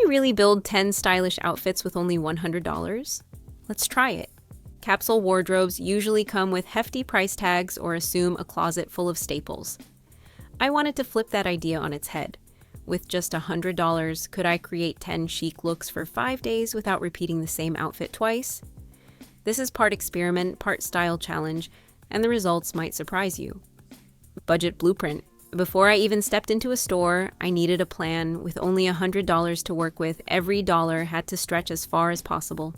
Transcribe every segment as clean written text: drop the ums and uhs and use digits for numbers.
really build 10 stylish outfits with only $100? Let's try it. Capsule wardrobes usually come with hefty price tags or assume a closet full of staples. I wanted to flip that idea on its head. With just $100, could I create 10 chic looks for 5 days without repeating the same outfit twice? This is part experiment, part style challenge, and the results might surprise you. Budget blueprint. Before I even stepped into a store, I needed a plan. With only $100 to work with, every dollar had to stretch as far as possible.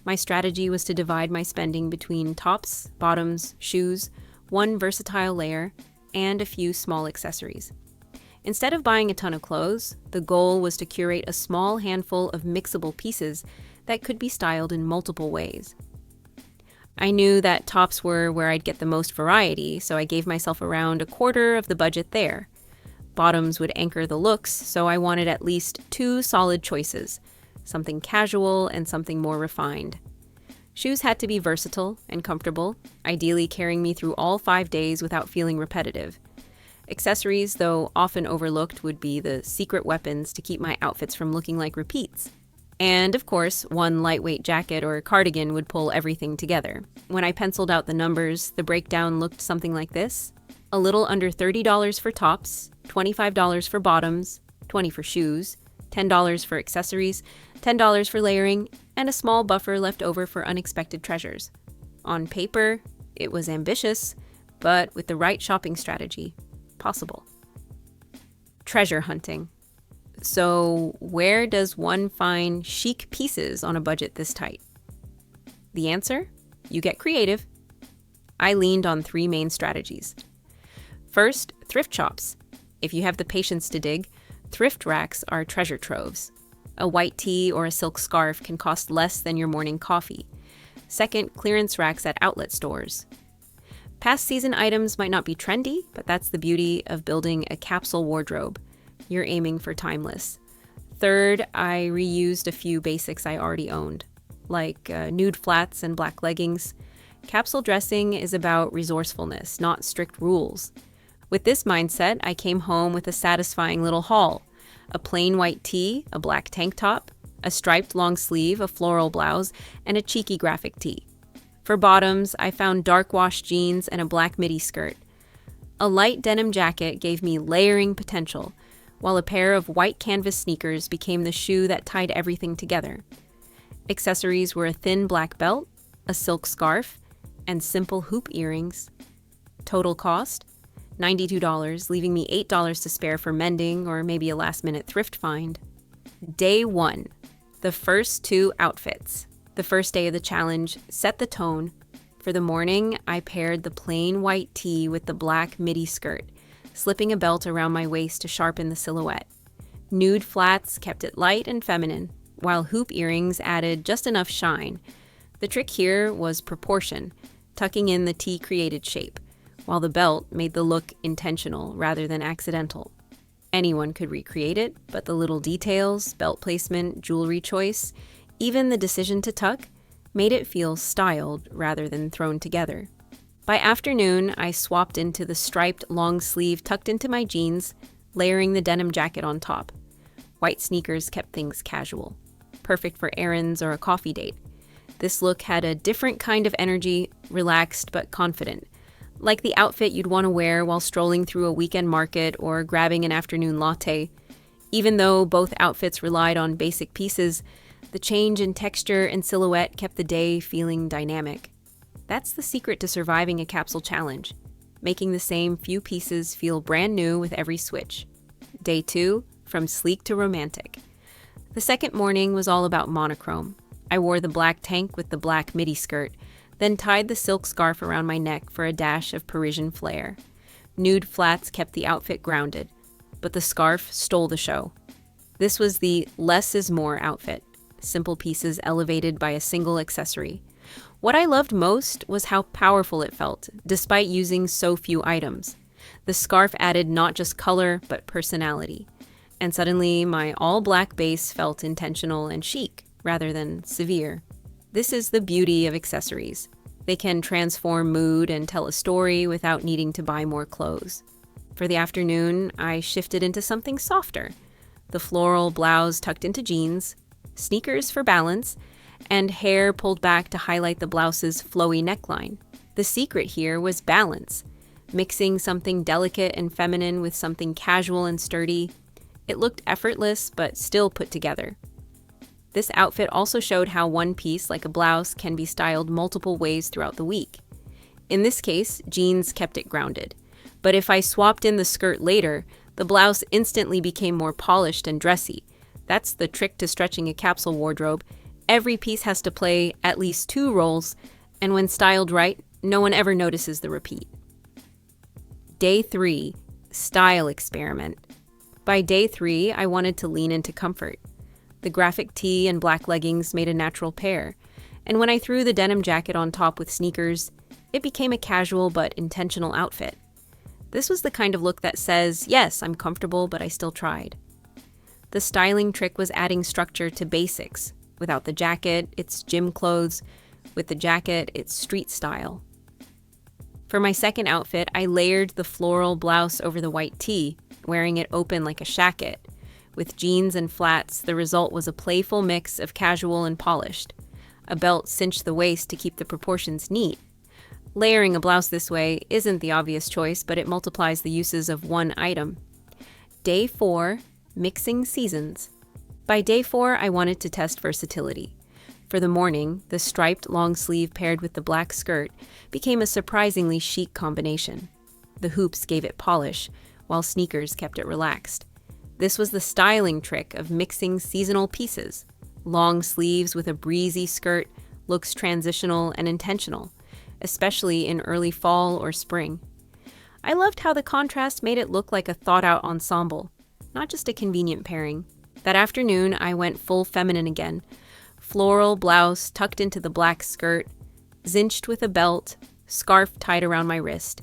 My strategy was to divide my spending between tops, bottoms, shoes, one versatile layer, and a few small accessories. Instead of buying a ton of clothes, the goal was to curate a small handful of mixable pieces that could be styled in multiple ways. I knew that tops were where I'd get the most variety, so I gave myself around a quarter of the budget there. Bottoms would anchor the looks, so I wanted at least 2 solid choices, something casual and something more refined. Shoes had to be versatile and comfortable, ideally carrying me through all 5 days without feeling repetitive. Accessories, though often overlooked, would be the secret weapons to keep my outfits from looking like repeats. And, of course, one lightweight jacket or cardigan would pull everything together. When I penciled out the numbers, the breakdown looked something like this. A little under $30 for tops, $25 for bottoms, $20 for shoes, $10 for accessories, $10 for layering, and a small buffer left over for unexpected treasures. On paper, it was ambitious, but with the right shopping strategy, possible. Treasure hunting. So, where does one find chic pieces on a budget this tight? The answer? You get creative. I leaned on 3 main strategies. First, thrift shops. If you have the patience to dig, thrift racks are treasure troves. A white tee or a silk scarf can cost less than your morning coffee. Second, clearance racks at outlet stores. Past season items might not be trendy, but that's the beauty of building a capsule wardrobe. You're aiming for timeless. Third, I reused a few basics I already owned, like nude flats and black leggings. Capsule dressing is about resourcefulness, not strict rules. With this mindset, I came home with a satisfying little haul: a plain white tee, a black tank top, a striped long sleeve, a floral blouse, and a cheeky graphic tee. For bottoms, I found dark wash jeans and a black midi skirt. A light denim jacket gave me layering potential, while a pair of white canvas sneakers became the shoe that tied everything together. Accessories were a thin black belt, a silk scarf, and simple hoop earrings. Total cost? $92, leaving me $8 to spare for mending or maybe a last-minute thrift find. Day 1. The first 2 outfits. The first day of the challenge set the tone. For the morning, I paired the plain white tee with the black midi skirt, slipping a belt around my waist to sharpen the silhouette. Nude flats kept it light and feminine, while hoop earrings added just enough shine. The trick here was proportion, tucking in the tee created shape, while the belt made the look intentional rather than accidental. Anyone could recreate it, but the little details, belt placement, jewelry choice, even the decision to tuck, made it feel styled rather than thrown together. By afternoon, I swapped into the striped long sleeve tucked into my jeans, layering the denim jacket on top. White sneakers kept things casual, perfect for errands or a coffee date. This look had a different kind of energy, relaxed but confident, like the outfit you'd want to wear while strolling through a weekend market or grabbing an afternoon latte. Even though both outfits relied on basic pieces, the change in texture and silhouette kept the day feeling dynamic. That's the secret to surviving a capsule challenge, making the same few pieces feel brand new with every switch. Day 2, from sleek to romantic. The second morning was all about monochrome. I wore the black tank with the black midi skirt, then tied the silk scarf around my neck for a dash of Parisian flair. Nude flats kept the outfit grounded, but the scarf stole the show. This was the less is more outfit, simple pieces elevated by a single accessory. What I loved most was how powerful it felt, despite using so few items. The scarf added not just color, but personality. And suddenly, my all-black base felt intentional and chic, rather than severe. This is the beauty of accessories. They can transform mood and tell a story without needing to buy more clothes. For the afternoon, I shifted into something softer. the floral blouse tucked into jeans, sneakers for balance, and hair pulled back to highlight the blouse's flowy neckline. The secret here was balance, mixing something delicate and feminine with something casual and sturdy. It looked effortless, but still put together. This outfit also showed how one piece, like a blouse, can be styled multiple ways throughout the week. In this case, jeans kept it grounded. But if I swapped in the skirt later, the blouse instantly became more polished and dressy. That's the trick to stretching a capsule wardrobe. Every piece has to play at least two roles, and when styled right, no one ever notices the repeat. Day 3, style experiment. By day 3, I wanted to lean into comfort. The graphic tee and black leggings made a natural pair, and when I threw the denim jacket on top with sneakers, it became a casual but intentional outfit. This was the kind of look that says, yes, I'm comfortable, but I still tried. The styling trick was adding structure to basics. Without the jacket, it's gym clothes. With the jacket, it's street style. For my second outfit, I layered the floral blouse over the white tee, wearing it open like a shacket. With jeans and flats, the result was a playful mix of casual and polished. A belt cinched the waist to keep the proportions neat. Layering a blouse this way isn't the obvious choice, but it multiplies the uses of one item. Day 4, mixing seasons. By day 4, I wanted to test versatility. For the morning, the striped long sleeve paired with the black skirt became a surprisingly chic combination. The hoops gave it polish, while sneakers kept it relaxed. This was the styling trick of mixing seasonal pieces. Long sleeves with a breezy skirt looks transitional and intentional, especially in early fall or spring. I loved how the contrast made it look like a thought-out ensemble, not just a convenient pairing. That afternoon, I went full feminine again. Floral blouse tucked into the black skirt, cinched with a belt, scarf tied around my wrist.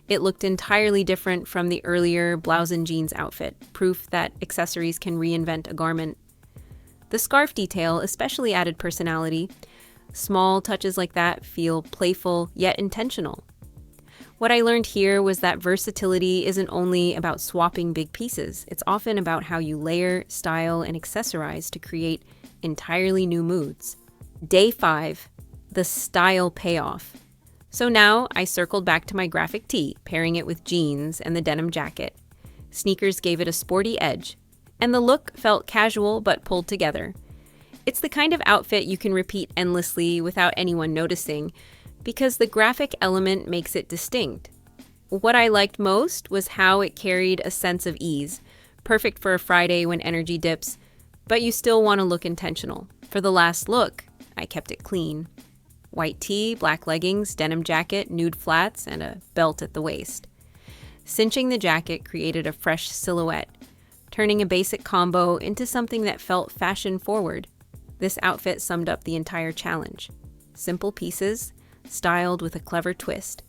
It looked entirely different from the earlier blouse and jeans outfit, proof that accessories can reinvent a garment. The scarf detail especially added personality. Small touches like that feel playful yet intentional. What I learned here was that versatility isn't only about swapping big pieces. It's often about how you layer, style, and accessorize to create entirely new moods. Day 5, the style payoff. So now I circled back to my graphic tee, pairing it with jeans and the denim jacket. Sneakers gave it a sporty edge, and the look felt casual but pulled together. It's the kind of outfit you can repeat endlessly without anyone noticing, because the graphic element makes it distinct. What I liked most was how it carried a sense of ease, perfect for a Friday when energy dips, but you still want to look intentional. For the last look, I kept it clean. White tee, black leggings, denim jacket, nude flats, and a belt at the waist. Cinching the jacket created a fresh silhouette, turning a basic combo into something that felt fashion-forward. This outfit summed up the entire challenge. Simple pieces, styled with a clever twist.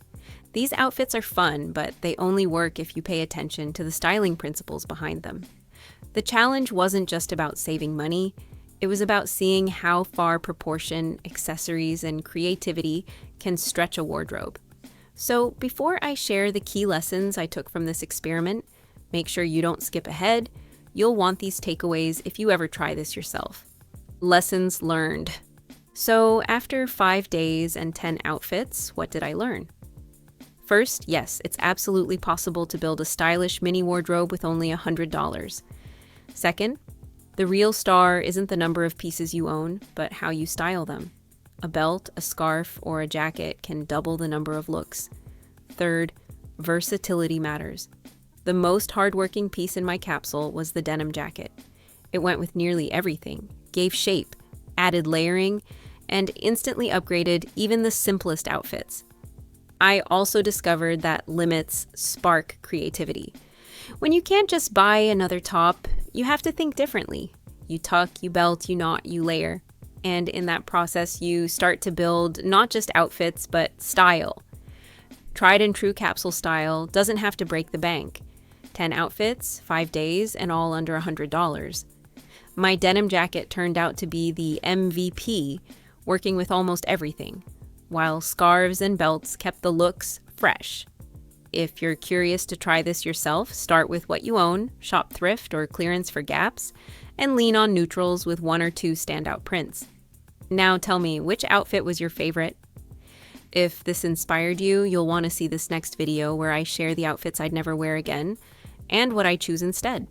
These outfits are fun, but they only work if you pay attention to the styling principles behind them. The challenge wasn't just about saving money, it was about seeing how far proportion, accessories, and creativity can stretch a wardrobe. So before I share the key lessons I took from this experiment, make sure you don't skip ahead. You'll want these takeaways if you ever try this yourself. Lessons learned. So after 5 days and 10 outfits, what did I learn? First, yes, it's absolutely possible to build a stylish mini wardrobe with only $100. Second, the real star isn't the number of pieces you own, but how you style them. A belt, a scarf, or a jacket can double the number of looks. Third, versatility matters. The most hardworking piece in my capsule was the denim jacket. It went with nearly everything, gave shape, added layering, and instantly upgraded even the simplest outfits. I also discovered that limits spark creativity. When you can't just buy another top, you have to think differently. You tuck, you belt, you knot, you layer. And in that process, you start to build not just outfits, but style. Tried and true capsule style doesn't have to break the bank. 10 outfits, 5 days, and all under $100. My denim jacket turned out to be the MVP, working with almost everything, while scarves and belts kept the looks fresh. If you're curious to try this yourself, start with what you own, shop thrift or clearance for gaps, and lean on neutrals with one or two standout prints. Now tell me, which outfit was your favorite? If this inspired you, you'll want to see this next video where I share the outfits I'd never wear again and what I choose instead.